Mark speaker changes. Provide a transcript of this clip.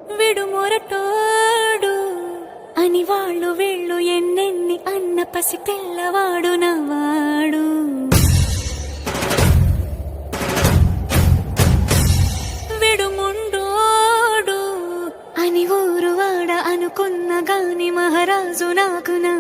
Speaker 1: విడు మొరటోడు అని వాళ్ళు వీళ్ళు ఎన్నెన్ని అన్న పసి తెల్లవాడు నవ్వాడు. విడు ముండోడు అని ఊరు వాడ అనుకున్న గాని మహారాజు నాకు నా